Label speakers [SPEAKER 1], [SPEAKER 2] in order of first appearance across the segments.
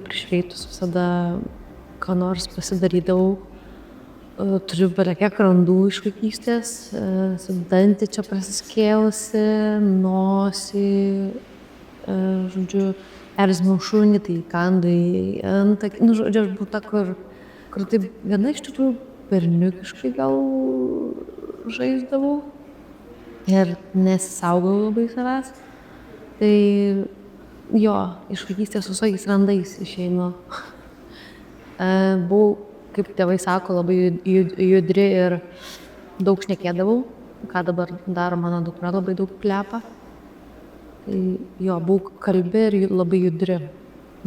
[SPEAKER 1] prieš rytus visada ką nors pasidarydavau. Turiu belekiek randų iš vaikystės, dantį čia prasiskėlusi, nosį, žodžiu, erzinau šunį, tai įkandu į antakį. Nu, žodžiu, aš buvau ta, kur taip viena iš tikrųjų berniukiškai gal žaisdavau ir nesisaugau labai savęs. Tai jo, iš vaikystės su visokiais randais išeinu. Buvau, kaip tėvai sako, labai judri ir daug šnekėdavau, ką dabar daro mano dukra, labai daug plepa. Tai jo, buvau kalbi ir labai judri,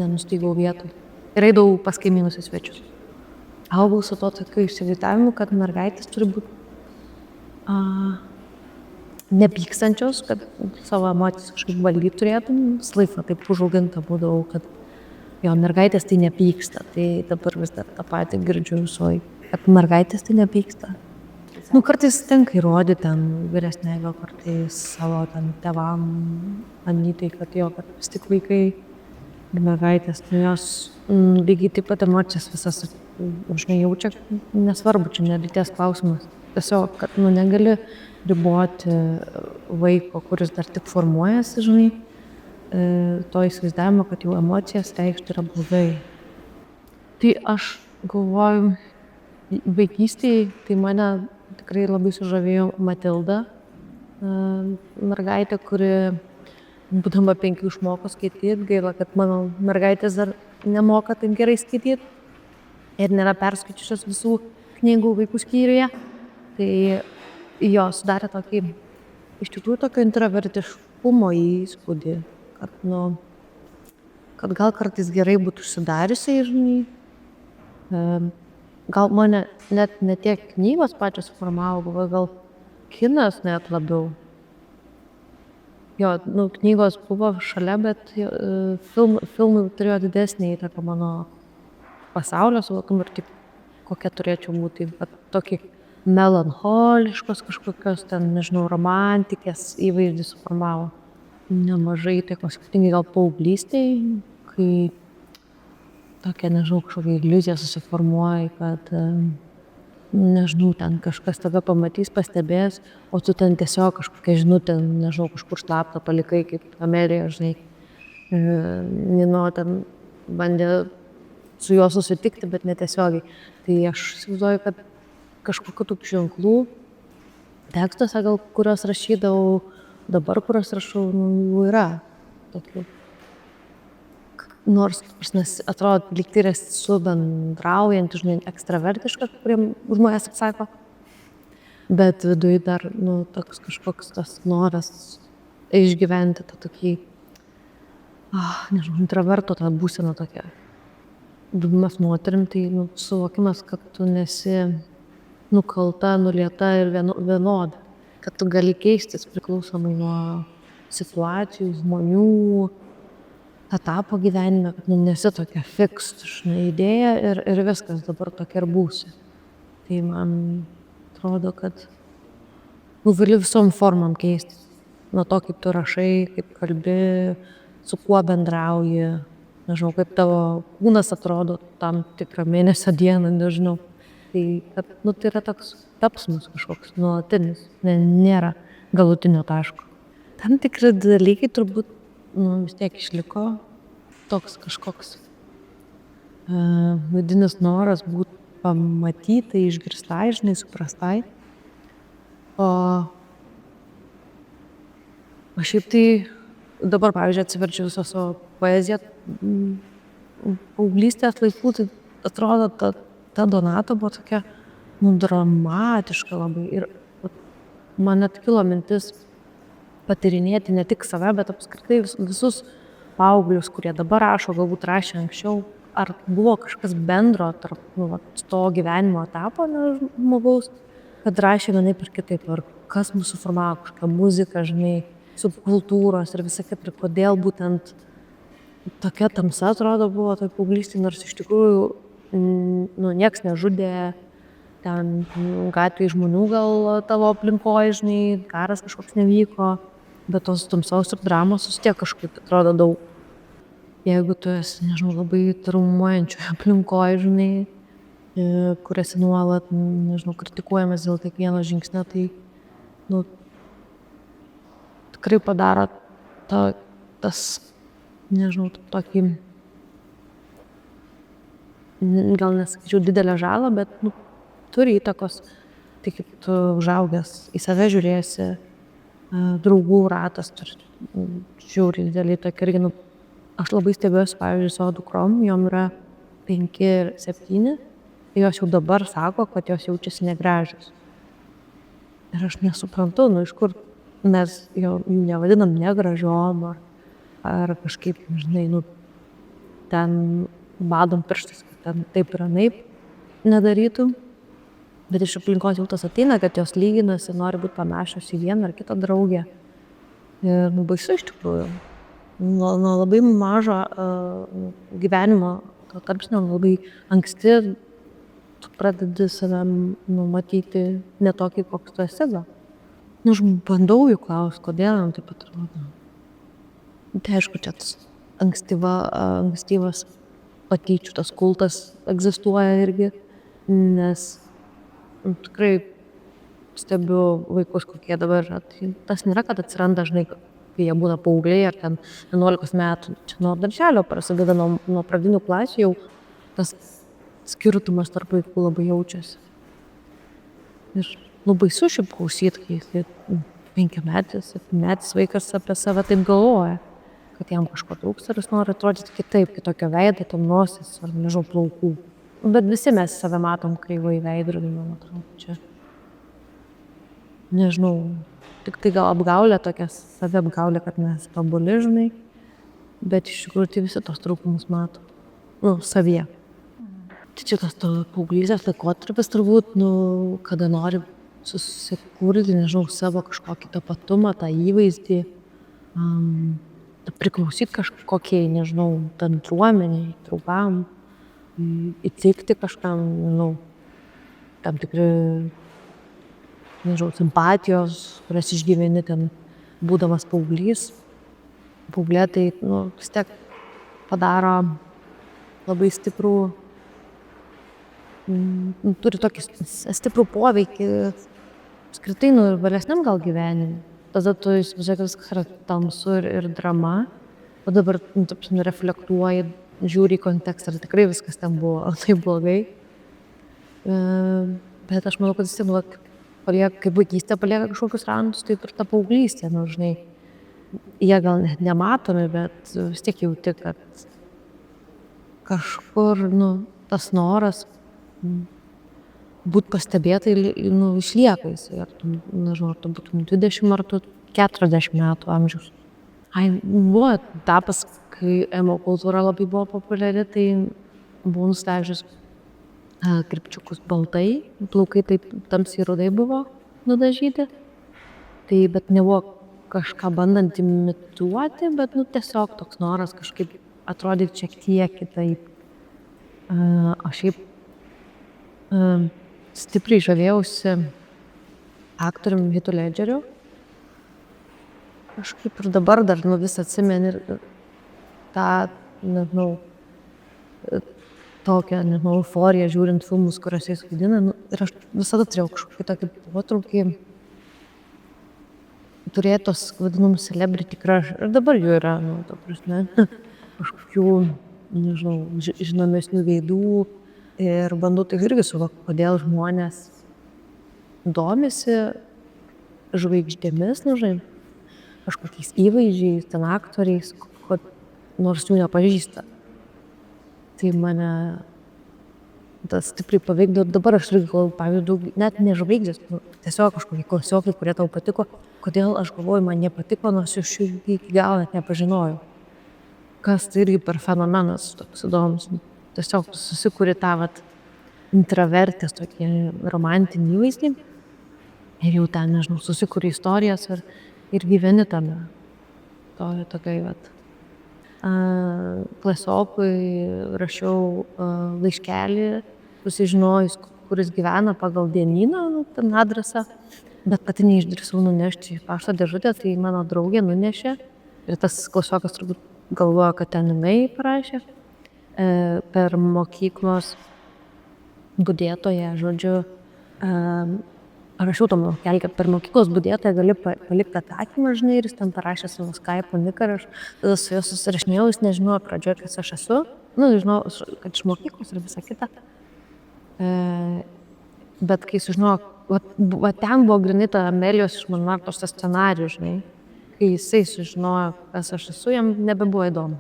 [SPEAKER 1] nenustygau vietoj. Ir eidavau pas kaimynus į svečius. Augau su to tokiu įsivaizdavimu, kad mergaitės turi būti nepykstančios, kad savo emocijas kažkaip valdyti turėtum. Slaifą taip užauginta būdavau, kad jo, mergaitės tai nepyksta. Tai dabar vis dar tą patį girdžiu visoj, kad mergaitės tai nepyksta. Nu, kartais tenka įrodyti ten vyresnei, gal kartais savo ten tėvam, anytai, kad jo, kad vis tik vaikai ir mergaitės, nu jos lygiai taip pat emocijas visas užnejaučia, nesvarbu, čia nelyties klausimas. Tiesiog, kad nu negali riboti vaiko, kuris dar tik formuojasi, žinai, to įsivaizdavimo, kad jų emocijas reikšti yra blogai. Tai aš galvoju, vaikystėje tai mane tikrai labai sužavėjo Matilda, mergaitė, kuri būdama 5 išmoko skaityti. Gaila, kad mano mergaitės dar nemoka taip gerai skaityti ir nėra perskaičiusios visų knygų vaikų skyriuje. Tai jo sudarė tokį, iš tikrųjų tokio intravertiškumo įspūdį, kad, nu, kad gal kartais gerai būtų užsidariusiai, žinai. Gal mane net ne tiek knygos pačios formavo, gal kinas net labiau. Jo, nu, knygos buvo šalia, bet filmai turėjo didesnį įtaką mano pasaulio suvokimui ir taip, kokia turėčiau būti. Tokį melancholiškos kažkokios ten, nežinau, romantikės įvaizdį suformavo. Nemažai įtakos, ypatingai gal paauglystėj, kai tokia, nežinau, kažkokia iliuzija susiformuoja, kad, nežinau, ten kažkas tave pamatys, pastebės, o tu ten tiesiog kažkokia žinutė, nežinau, kažkur slaptą palikai, kaip Amelija, žinai. Nino ten bandė su juo susitikti, bet netiesiogiai. Tai aš įsivaizduoju, kad kažkokių tokių ženklų tekstuose, gal kurios rašydavau, dabar kurios rašau, nu, jų yra tokių. Nors atrodo, lyg tai esu bendraujantį, žinai, ekstravertišką, kuriem žmonės atsako. Bet viduje dar, nu, toks kažkoks tas noras išgyventi tą tokį, nežinau, introverto tą būseną tokią. Buvimas moterim, tai nu, suvokimas, kad tu nesi nukalta, nulieta ir vienoda. Kad tu gali keistis priklausomai nuo situacijų, žmonių, etapo gyvenime, kad nu, nesi tokia fix, žinai, idėja ir viskas, dabar tokia ir būsi. Tai man atrodo, kad nu, gali visom formom keistis. Nuo to, kaip tu rašai, kaip kalbi, su kuo bendrauji, nežinau, kaip tavo kūnas atrodo tam tikrą mėnesio dieną, nežinau. Tai, kad, nu, tai yra toks tapsmas kažkoks nuolatinis, nėra galutinio taško. Tam tikri dalykai turbūt vis tiek išliko, toks kažkoks vidinis noras būti pamatytai, išgirstai, žinai, suprastai. O šiaip tai dabar, pavyzdžiui, atsiverčiau visą savo poeziją paauglystės laikų, tai atrodo, ta Donata buvo tokia dramatiška labai. Ir man net kilo mintis patyrinėti ne tik save, bet apskritai visus paauglius, kurie dabar rašo, galbūt rašė anksčiau. Ar buvo kažkas bendro tarp to gyvenimo etapo žmogaus, kad rašė vienaip ir kitaip. Ar kas mūsų formavo kažką muziką, žinai, subkultūros ir visą kitą. Ir kodėl būtent tokia tamsa atrodo buvo toj paauglystėj, nors iš tikrųjų nieks nežudė, ten gatvėj žmonių gal tavo aplinkoje, žinai, karas kažkoks nevyko, bet tos tamsos ir dramos vis tiek kažkaip atrodo daug. jeigu tu esi, nežinau, labai traumuojančioje aplinkoje, žinai, kur esi nuolat, nežinau, kritikuojamas dėl kiekvieno žingsnio, tai, nu, tikrai padaro tas, nežinau, tokį, gal nesakyčiau didelę žalą, bet, nu, turi įtakos. Tai kaip tu užaugęs į save žiūrėsi, draugų ratas turi žiūri didelį tokį irgi, nu, aš labai stebiuosi, pavyzdžiui, savo dukrom, jom yra 5 ir 7, jos jau dabar sako, kad jos jaučiasi negražios. Ir aš nesuprantu, nu, iš kur mes jų nevadinam negražiom, ar kažkaip, žinai, nu, ten badom pirštais, kad ten taip ir anaip nedarytum. Bet iš aplinkos jau tas ateina, kad jos lyginasi, nori būti panašios į vieną ar kitą draugę. Ir, nu, baisu iš tikrųjų. Nuo labai mažo gyvenimo tarpsnio, labai anksti tu pradedi save, nu, matyti ne tokį, koks tu esi gal. Nu, aš bandau jų klausti, kodėl jam taip atrodo. Tai aišku, čia tas ankstyvas patyčių, tas kultas egzistuoja irgi, nes tikrai stebiu vaikus, kokie dabar yra. Tai tas nėra, kad atsiranda, žinai, kai jie būna paaugliai ar ten 11 metų. Čia nuo darželio prasideda, nuo pradinių klasių jau tas skirtumas tarp vaikų labai jaučiasi. Ir labai baisu šiaip klausyti, kai 5-metis, 7-metis vaikas apie save taip galvoja, kad jam kažko trūksta ir jis nori atrodyti kitaip, kitokio veido, tam nosis ar, nežinau, plaukų. Bet visi mes save matom kreivai veidrodį, man atrodo, čia. Nežinau, tik tai gal apgaulė tokia, save apgaulė, kad mes tobuli, žinai, bet iš tikrųjų tai visi tos trūkumus mato, nu, savyje. Tai čia tas paauglystės laikotarpis turbūt, nu, kada nori susikurti, nežinau, savo kažkokį tapatumą, tą įvaizdį, priklausyti kažkokiai, nežinau, bendruomeniai, draugam, įtikti kažkam, nežinau, tam tikri, nežinau, simpatijos, kurias išgyveni ten būdamas paauglys. Paauglė tai, nu, vis tiek padaro labai stiprų, turi tokį stiprų poveikį apskritai, nu, ir vėlesniam gal gyvenimui. Tada tu įsivaizduoji, kad viskas yra tamsu ir drama, o dabar, nu, taip, reflektuoji, žiūri į kontekstą, ar tikrai viskas ten buvo taip blogai. Bet aš manau, kad vis tiek, nu, kaip vaikystė palieka kažkokius randus, taip ir ta paauglystė, nu, žinai, jie gal net nematomi, bet vis tiek jauti, kad kažkur, nu, tas noras būt pastebėtai, nu, išlieka jisai, ar tu, nežinau, ar tu būtum 20 ar tu 40 metų amžiaus. Buvo etapas, kai emo kultūra labai buvo populiari, tai buvau nustažius kirpčiukus baltai, plaukai taip tamsiai rudai buvo nudažyti, tai bet nebuvo kažką bandant imituoti, bet, nu, tiesiog toks noras kažkaip atrodyti šiek tiek kitaip. O šiaip stipriai žavėjausi aktorium Heathu Ledgeriu. Kažkaip ir dabar dar, nu, vis atsimeni tą, nežinau, tokią, nežinau, euforiją žiūrint filmus, kuriuose jis vaidina. Nu, ir aš visada turėjau kažkokį tokį potraukį turėti tos vadinamus celebrity crush. Ir dabar jų yra, nu, ta prasme, kažkokių, nežinau, žinomesnių veidų. Ir bandau tai irgi suvokti, kodėl žmonės domisi žvaigždėmis, nu, žinai, kažkokiais įvaizdžiais, ten aktoriais, nors jų nepažįsta. Tai mane tas stipriai paveikdavo. Dabar aš irgi galvoju, pavyzdžiui, net ne žvaigždės, tiesiog kažkokie klasiokai, kurie tau patiko. Kodėl aš galvoju, man nepatiko, nors iš jų iki galo net nepažinojau. Kas tai irgi per fenomenas toks įdomus. Tiesiog susikuri tą, vat, intravertės tokį romantinį įvaizdį ir jau ten, nežinau, susikuri istorijas ir gyveni tame. Tokiai, vat. Klasiokui rašiau laiškelį, susižinojus, kuris gyvena pagal dienyną, nu, ten adresą, bet pati neišdrįsau nunešti į pašto dėžutę, tai mano draugė nunešė ir tas klasiokas turbūt galvoja, kad ten jinai parašė. Per mokyklos budėtoją, žodžiu, rašiau tam kelkę, per mokyklos budėtoją gali palikti atsakymą, žinai, ir jis ten parašė savo Skype niką ir aš tada su juo susirašinėjau, jis nežinojo pradžioje, kas aš esu, žinau, kad iš mokyklos ir visa kita. Bet kai sužinojo, va ten buvo grinai ta Amelijos iš Monmartos tas scenarijus, žinai, kai jisai sužinojo, kas aš esu, jam nebebuvo įdomu.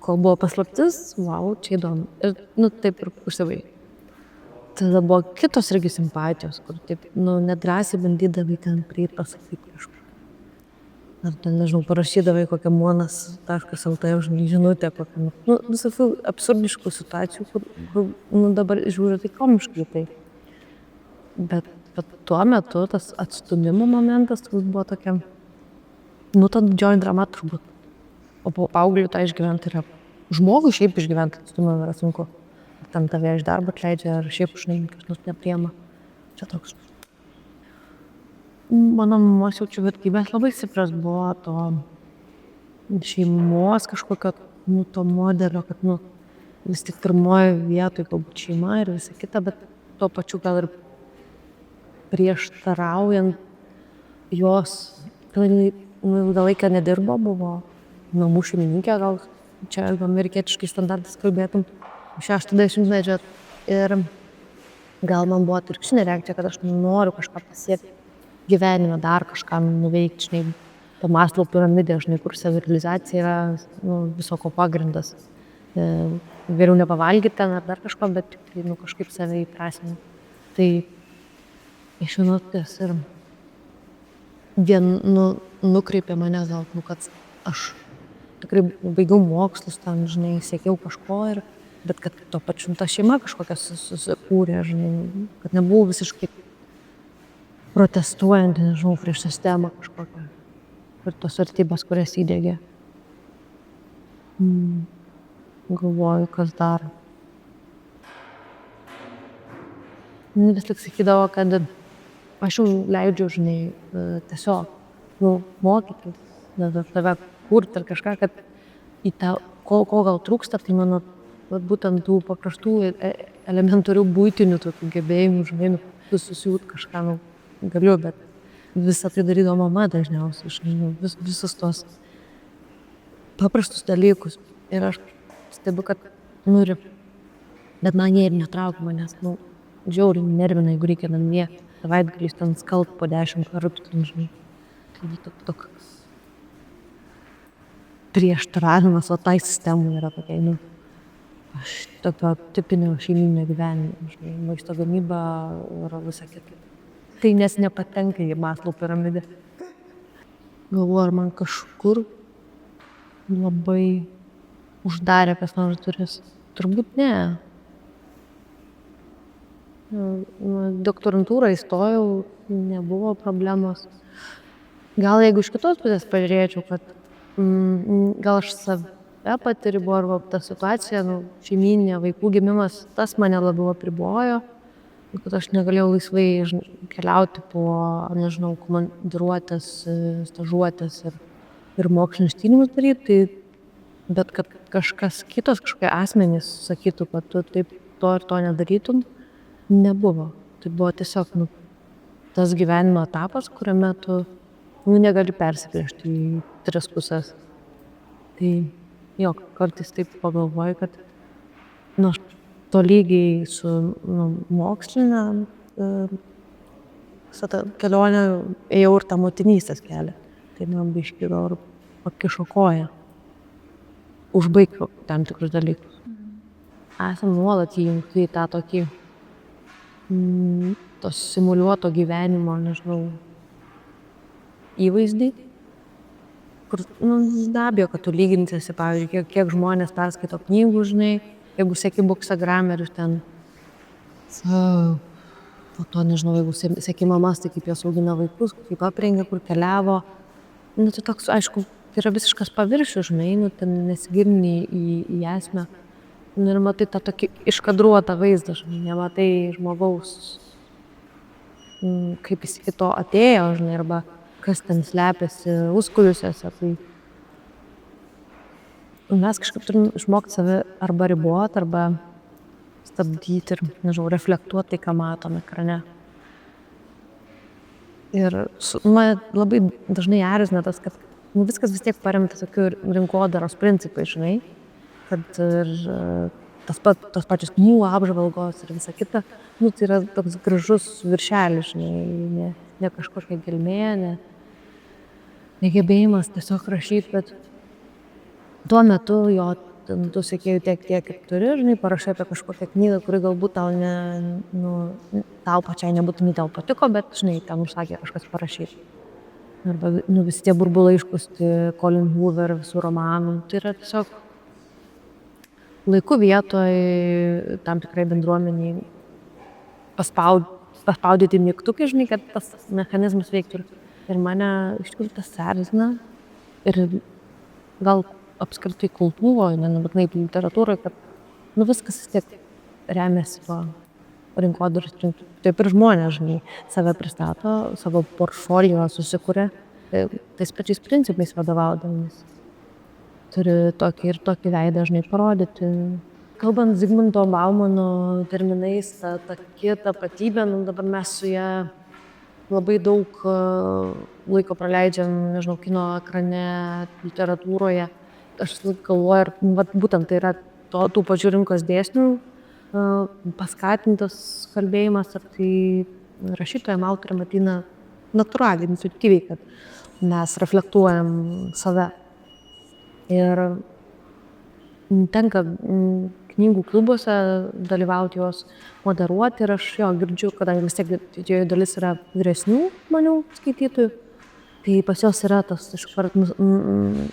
[SPEAKER 1] Kol buvo paslaptis, wow, čia įdomu. Ir, taip ir užsibaigė. Tada buvo kitos irgi simpatijos, kur taip, nedrąsiai bandydavai ten prieit pasakyti kažką. Ar ten, nežinau, parašydavai kokią monas.lt žinutę, kokią, visokių absurdiškų situacijų, kur dabar žiūriu tai komiškai tai. Bet tuo metu tas atstūmimo momentas buvo tokia, ta didžioji drama turbūt. O po paauglių tą išgyventi yra, žmogui šiaip išgyventi atstūmimą yra sunku. Ten tave iš darbo atleidžia, ar šiaip, žinai, kažkas nepriema. Čia toks. Mano mamos jaučiu vertybės labai stiprios buvo to šeimos kažkokio, to modelio, kad, vis tik pirmoje vietoje galbūt šeima ir visa kita, bet tuo pačiu gal ir prieštaraujant jos, ilgą laiką nedirbo, buvo namų šeimininkė, gal čia amerikietiškai standartas kalbėtum, 60-mečio ir gal man buvo atvirkštinė reakcija, kad aš noriu kažką pasiekti gyvenime, dar kažką nuveikti, žinai, ta Maslow piramidė, žinai, kur savirealizacija yra viso ko pagrindas. Geriau nepavalgyti ten ar dar kažko, bet kažkaip save įprasminti. Tai iš vienos ir nukreipė mane gal, kad aš tikrai baigiau mokslus, ten, žinai, siekiau kažko bet kad tuo pačiu ta šeima kažkokia susikūrė, žinai, kad nebuvau visiškai protestuojant, nežinau, prieš sistemą kažkokią ir tos vertybės, kurias įdėgė. Galvoju, kas dar. Vis tik sakydavo, kad aš jau leidžiu, žinai, tiesiog, mokytis, tave kurti ir kažką, kad į tą, ko gal trūksta, tai mano būtent tų paprastų elementarių buitinių tokių gebėjimų, žinai, susiūt kažką, galiu, bet visą tai darydavo mama dažniausiai, žinai, visus tos paprastus dalykus. Ir aš stebiu, kad, bet man jie ir netraukia manęs, žiauriai nervina, jeigu reikia namie, savaitgaliais ten skalt po 10 kartų, žinai. Tai toks prieštaravimas, o tai sistemai yra tokia, tokio tipinio šeiminio gyvenimo, žinai, maisto gamyba ir visa kita. Tai nes nepatenka į Maslow piramidę. Galvoju, ar man kažkur labai uždarė kas nors duris. Turbūt ne. Doktorantūrą įstojau, nebuvo problemos. Gal jeigu iš kitos pusės pažiūrėčiau, kad gal aš save patiriu, arba ta situacija, šeiminė, vaikų gimimas, tas mane labiau apribojo, kad aš negalėjau laisvai keliauti po, nežinau, komandiruotės, stažuotės ir mokslinius tyrimus daryti, bet kad kažkas kitas, kažkokie asmenys sakytų, kad tu taip to ir to nedarytum, nebuvo. Tai buvo tiesiog tas gyvenimo etapas, kuriame tu negali persiplėšti į 3 pusės. Tai jo, kartais taip pagalvoju, kad aš tolygiai su mokslinė visą tą kelionę ėjau ir tą motinystės kelią. Tai man biškį gal pakišo koją. Užbaigti tam tikrus dalykus. Esam nuolat įjungti į tą tokį to simuliuoto gyvenimo, nežinau, įvaizdį. Kur, be abejo, kad tu lyginsiesi, pavyzdžiui, kiek žmonės perskaito knygų, žinai, jeigu seki bookstagramerius ten, po to, nežinau, jeigu seki mamas, tai kaip jos augina vaikus, kaip aprengia, kur keliavo. Tai toks, aišku, tai yra visiškas paviršius, žinai, ten nesigilini į esmę. Ir matai tą tokį iškadruotą vaizdą, žinai, nematai žmogaus, kaip jis iki to atėjo, žinai, arba kas ten slepiasi užkulisiuose. Tai mes kažkaip turim išmokti save arba riboti, arba stabdyti ir, nežinau, reflektuoti tai, ką matom ekrane. Ir mane labai dažnai erzina tas, kad viskas vis tiek paremta tokiu rinkodaros principai, žinai, kad ir tos pačios knygų apžvalgos ir visa kita, tai yra toks gražus viršelis, žinai, ne kažkokia gelmė, negebėjimas tiesiog rašyti, bet tuo metu jo tų sekėjų tiek ir turi, žinai, parašai apie kažkokią knygą, kuri galbūt tau tau pačiai nebūtinai tau patiko, bet, žinai, ten užsakė kažkas parašyti. Arba, visi tie burbulai išpūsti, Colin Hoover, visų romanų, tai yra tiesiog laiku vietoj tam tikrai bendruomeniai paspaudyti mygtukai, žinai, kad tas mechanizmas veiktų. Ir mane iš tikrųjų tas erzina ir gal apskritai kultūroje, nebūtinai literatūroje, kad viskas vis tiek remiasi tuo rinkodaros principu. Taip ir žmonės, žinai, save pristato, savo portfolio susikuria tais pačiais principais vadovaudamis. Turi tokį ir tokį veidą, žinai, parodyti. Kalbant Zigmundo Baumano terminais, ta tapatybė, dabar mes su ją labai daug laiko praleidžiam, nežinau, kino ekrane, literatūroje. Aš galvoju, ir būtent tai yra tų pačių rinkos dėsnių paskatintas kalbėjimas, ar tai rašytojam, autoriam ateina natūraliai, intuityviai, kad mes reflektuojam save. Ir tenka knygų klubuose dalyvauti, juos moderuoti, ir aš girdžiu, kadangi vis tiek didžioji dalis yra vyresnių žmonių skaitytojų, tai pas jos yra tas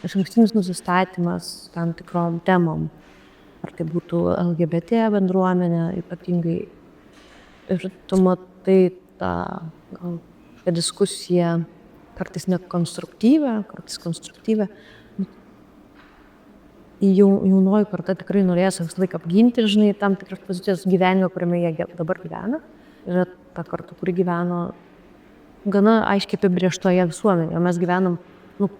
[SPEAKER 1] išankstinis nusistatymas tam tikrom temom. Ar tai būtų LGBT bendruomenė ypatingai. Ir tu matai tą diskusiją kartais nekonstruktyvę, kartais konstruktyvę. Jaunoji karta tikrai norės visą laiką apginti, žinai, tam tikras pozicijas gyvenime, kuriame jie dabar gyvena. Yra ta karta, kuri gyveno gana aiškiai apibrėžtoje visuomenėje. Mes gyvenam,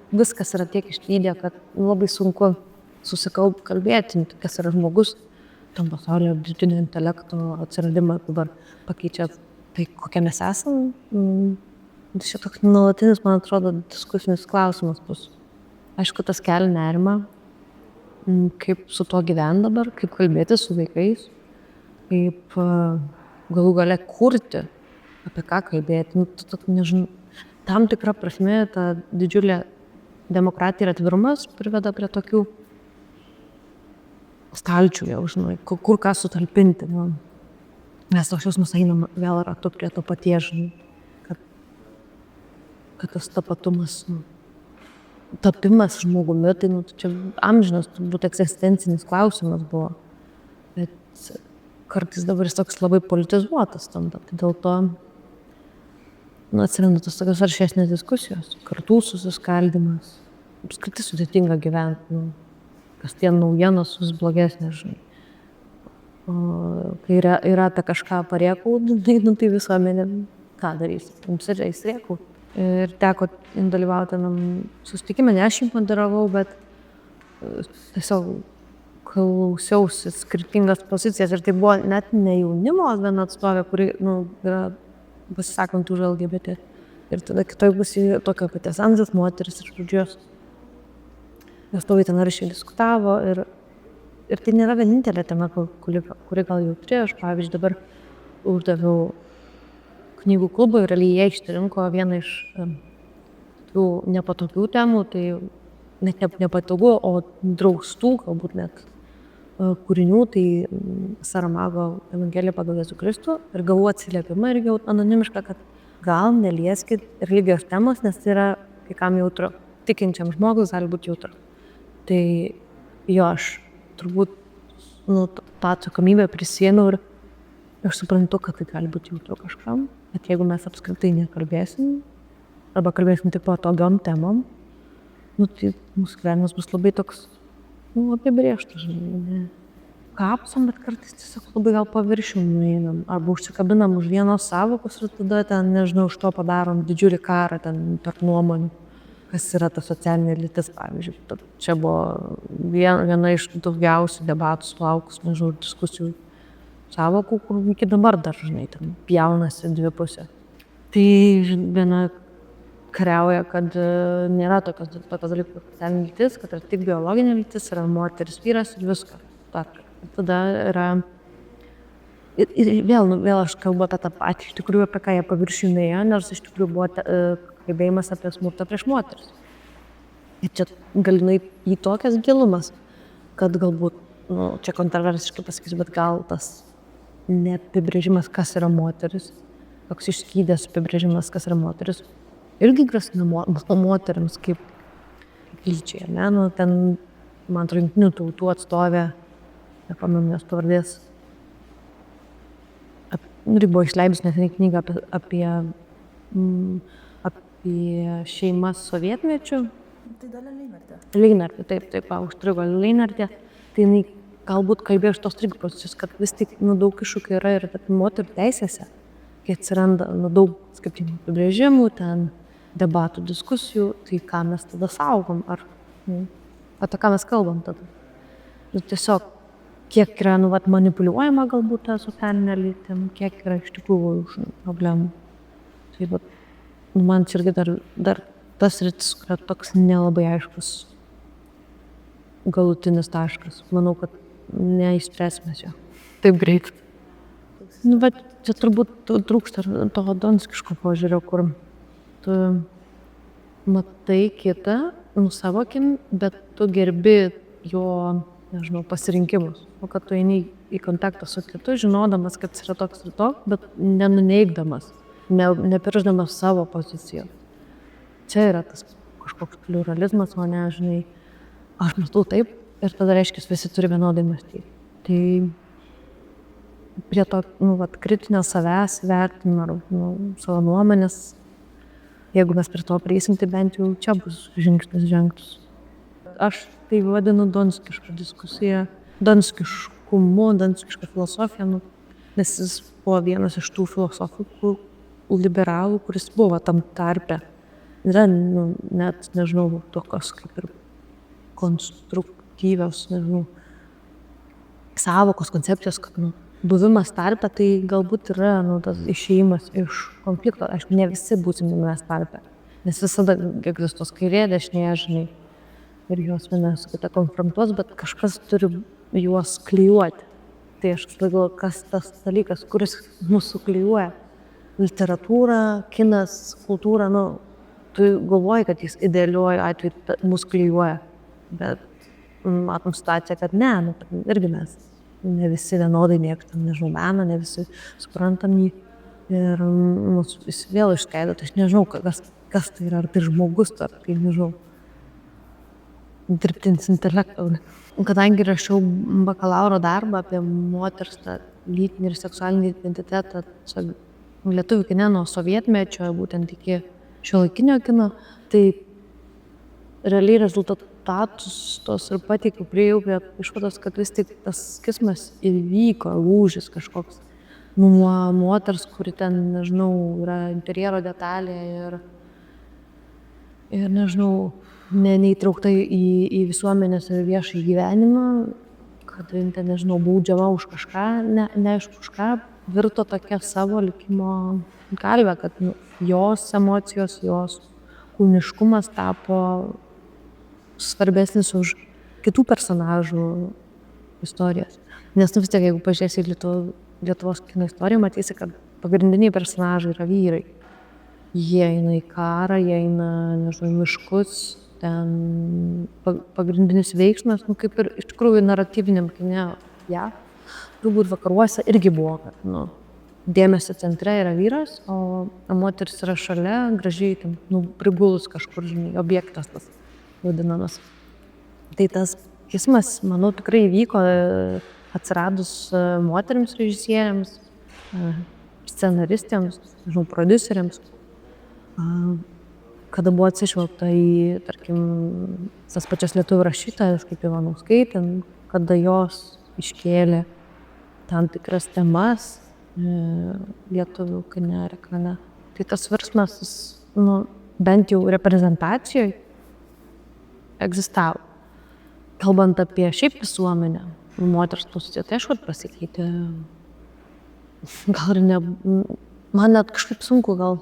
[SPEAKER 1] viskas yra tiek išlydę, kad labai sunku susikalbėti, kas yra žmogus. Tam pasaulyje dirbtinio intelekto atsiradimą dabar pakeičia tai, kokie mes esam. Čia toks nuolatinis, man atrodo, diskusinis klausimas bus. Aišku, tas kelia nerimą, kaip su tuo gyventi dabar, kaip kalbėti su vaikais, kaip galų gale kurti, apie ką kalbėti. Nežinau, tam tikra prasme ta didžiulė demokratija ir atvirumas priveda prie tokių stalčių, jau žinai, kur ką sutalpinti. Mes toks jausmas einam vėl ratu prie to paties, žinai, kad tas tapatumas, tapimas žmogumi, tai čia amžinas, turbūt egzistencinis klausimas buvo. Bet kartais dabar jis toks labai politizuotas tampa. Tai dėl to atsiranda tos tokios aršesnės diskusijos, kartų susiskaldymas. Apskritai sudėtinga gyventi, kasdien naujienos vis blogesnės, žinai. Kai yra apie kažką parėkau, tai visuomenė ką darysi, jums rėkau. Ir teko dalyvauti susitikime, ne aš jį moderavau, bet tiesiog klausiausi skirtingas pozicijas. Ir tai buvo net ne jaunimo viena atstovė, kuri yra pasisakant už LGBT. Ir tada kitoj pusėje tokio paties amžiaus moteris ir žodžios. Jos stovai ten aršiai diskutavo ir tai nėra vienintelė tema, kuri gal jautri. Aš, pavyzdžiui, dabar uždaviau knygų klubui ir jie išsirinko vieną iš tų nepatogių temų, tai net nepatogu, o draustų, galbūt net kūrinių, tai Saramago Evangelija pagal Jėzų Kristų, ir gavau atsiliepimą irgi anonimišką, kad gal nelieskit religijos temos, nes tai yra kai kam jautru. Tikinčiam žmogus gali būti jautru. Tai aš turbūt tą atsakomybę prisiėmiau ir aš suprantu, kad tai gali būti jautru kažkam, bet jeigu mes apskritai nekalbėsim, arba kalbėsim tik patogiom temom, tai mūsų gyvenimas bus labai toks apibrėžtas, žinai, kapsom, bet kartais tiesiog labai gal paviršium nueinam, arba užsikabinam už vienos sąvokos ir tada ten, nežinau, iš to padarom didžiulį karą ten tarp nuomonių. kas yra ta socialinė lytis, pavyzdžiui. Čia buvo viena iš daugiausių debatų sulaukus, nežinau, diskusijų sąvokų, kur iki dabar dar, žinai, ten pjaunasi dvi pusės. Tai viena kariauja, kad nėra tokios dalykų kaip socialinė lytis, kad yra tik biologinė lytis, yra moteris, vyras ir viskas. Tada yra... Ir vėl aš kalbu apie tą patį, iš tikrųjų, apie ką jie paviršinėje, nors iš tikrųjų buvo kalbėjimas apie smurtą prieš moteris. Ir čia galinai į tokias gilumas, kad galbūt, čia kontroversiškai pasakysiu, bet gal tas neapibrėžimas, kas yra moteris, toks išskydęs apibrėžimas, kas yra moteris, irgi grasina moteriams kaip lyčiai, ne? Ten, man atrodo, Jungtinių tautų atstovė, nepamenu jos pavardės, buvo išleidus neseniai knygą apie šeimas sovietmečių.
[SPEAKER 2] Tai Dalia Leinartė.
[SPEAKER 1] Leinartė, taip, užstrigo Leinartė. Tai jinai galbūt kalbėjo iš tos pozicijos, kad vis tik daug iššūkių yra ir moterų teisėse, kai atsiranda daug skirtingų apibrėžimų, ten debatų, diskusijų, tai ką mes tada saugom, apie ką mes kalbam tada. Tiesiog kiek yra manipuliuojama galbūt tą socialinę lytim, kiek yra iš tikrųjų problemų. Tai man čia irgi dar tas rytis, yra toks nelabai aiškus galutinis taškas. Manau, kad neišspręsime jo taip greit. Bet čia turbūt trūksta to donskiško požiūrio, kur tu matai kitą, savo akim, bet tu gerbi jo, nežinau, pasirinkimus. O kad tu eini į kontaktą su kitu, žinodamas, kad jis yra toks ir toks, bet nenuneigdamas, nepirždamas savo pozicijos. Čia yra tas kažkoks pliuralizmas, o ne, žinai, aš matau taip ir tada reiškia, visi turi vienodai mąstyti. Tai prie to, kritinio savęs vertinimo ar savo nuomonės, jeigu mes prie to prieisim, tai bent jau čia bus žingsnis žengtus. Aš tai vadinu donskišką diskusiją, donskiškumu, donskišką filosofiją, nes jis buvo vienas iš tų filosofų liberalų, kuris buvo tam tarpe. Yra, net, nežinau, tokios kaip ir konstruktyvios, nežinau, sąvokos, koncepcijos, kad buvimas tarpe tai galbūt yra tas išėjimas iš konflikto. Aišku, ne visi būsim mes tarpe, nes visada egzistuos kairė, dešinė, žinai, ir juos viena su kita konfrontuos, bet kažkas turi juos klijuoti. Tai aš galvoju, kas tas dalykas, kuris mūsų klijuoja. Literatūra, kinas, kultūra, tu galvoji, kad jis idealiuoju atveju mūsų klijuoja, bet matom situaciją, kad ne, irgi mes ne visi vienodai mėgstam, nežinau, meną, ne visi suprantam jį ir mūsų jis vėl išskaido, tai aš nežinau, kas tai yra, ar tai žmogus, ar tai, nežinau, dirbtinis intelektas. Kadangi rašiau bakalauro darbą apie moters lytinį ir seksualinį identitetą lietuvių kine nuo sovietmečio, būtent iki šiuolaikinio kino, tai realiai rezultatus tos ir pateikiau, priėjau prie išvados, kad vis tik tas skismas įvyko, lūžis kažkoks nuo moters, kuri ten, nežinau, yra interjero detalė ir nežinau, neįtraukta į visuomenės ir viešą gyvenimą, kad ten, nežinau, baudžiama už kažką, neaišku už ką, virto tokia savo likimo kalvė, kad jos emocijos, jos kūniškumas tapo svarbesnis už kitų personažų istorijas. Nes vis tiek, jeigu pažiūrėsi į Lietuvos kino istoriją, matysi, kad pagrindiniai personažai yra vyrai. Jie eina į karą, jie eina, nežinau, miškus, ten pagrindinis veiksmas, kaip ir iš tikrųjų naratyviniam kine, turbūt vakaruose irgi buvo, kad dėmesio centre yra vyras, o moteris yra šalia, gražiai ten, prigulus kažkur, žinai, objektas tas vadinamas. Tai tas kismas, manau, tikrai vyko atsiradus moterims režisieriams, scenaristėms, nežinau, prodiuseriams, kada buvo atsižvelgta į, tarkim, tas pačias lietuvių rašytojas, kaip Ivanauskaitė, kada jos iškėlė tam tikras temas lietuvių kine ir ekrane. Tai tas virsmas, bent jau reprezentacijoje egzistavo. Kalbant apie šiaip visuomenę, moters pozicija, tai aišku, pasikeitė. Gal ir ne, man net kažkaip sunku gal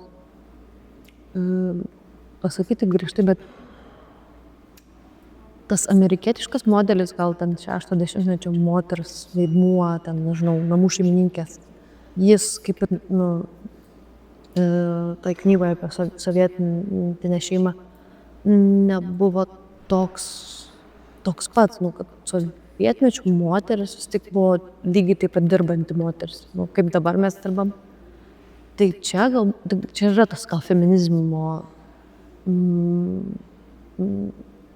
[SPEAKER 1] pasakyti grįžtai, bet tas amerikietiškas modelis, gal ten 60-mečio moters vaidmuo, ten, nežinau, namų šeimininkės, jis kaip ir, tai knygoje apie sovietinę šeimą nebuvo toks pats, kad sovietmečių moteris vis tik buvo lygiai taip pat dirbanti moteris, kaip dabar mes dirbam. Tai čia yra tas gal feminizmo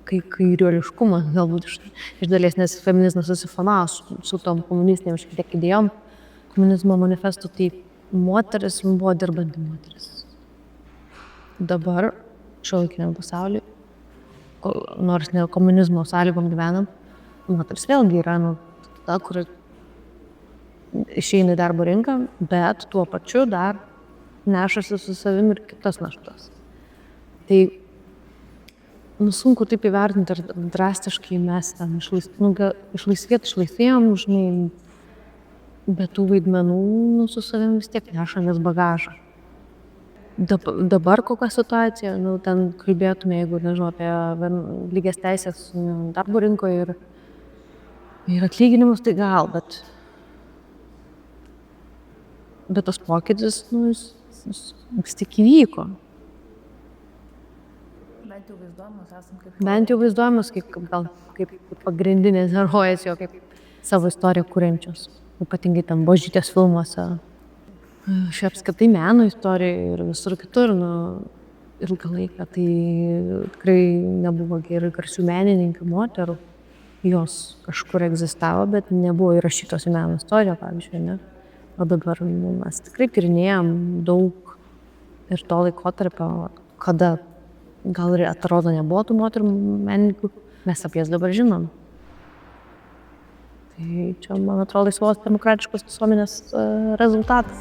[SPEAKER 1] kairiuoliškumas, galbūt iš dalies, nes feminizmas susifonavo su tom komunistinėm šiek tiek idėjom komunizmo manifestu, tai moteris buvo dirbanti moteris. Dabar šiuolaikiniam pasauliui, nors ne komunizmo sąlygom gyvenam, moteris vėlgi yra ta, kuri išeina į darbo rinką, bet tuo pačiu dar nešasi su savim ir kitas naštas. Tai sunku taip įvertinti, ar drastiškai mes ten išlaisvėjom, žinai, bet tų vaidmenų su savim vis tiek nešamės bagažą. Dabar kokia situacija, ten kalbėtume, jeigu, nežinau, apie lygias teisės darbo rinkoje ir atlyginimus, tai gal, bet tas pokytis, vis tik įvyko. Bent jau vaizduojamas kaip pagrindinės herojės, jo kaip savo istoriją kuriančios. Ypatingai tam Božytės filmuose. Šiaip apskritai meno istorijoje ir visur kitur, ilgą laiką, tai tikrai nebuvo gerai garsių menininkių moterų. Jos kažkur egzistavo, bet nebuvo įrašytos į meno istoriją, pavyzdžiui, ne? O dabar mes tikrai tyrinėjom daug ir to laikotarpio, kada gal ir atrodo nebuvo tų moterų menininkų, mes apie jas dabar žinom. Tai čia, man atrodo, laisvos demokratiškos visuomenės rezultatas.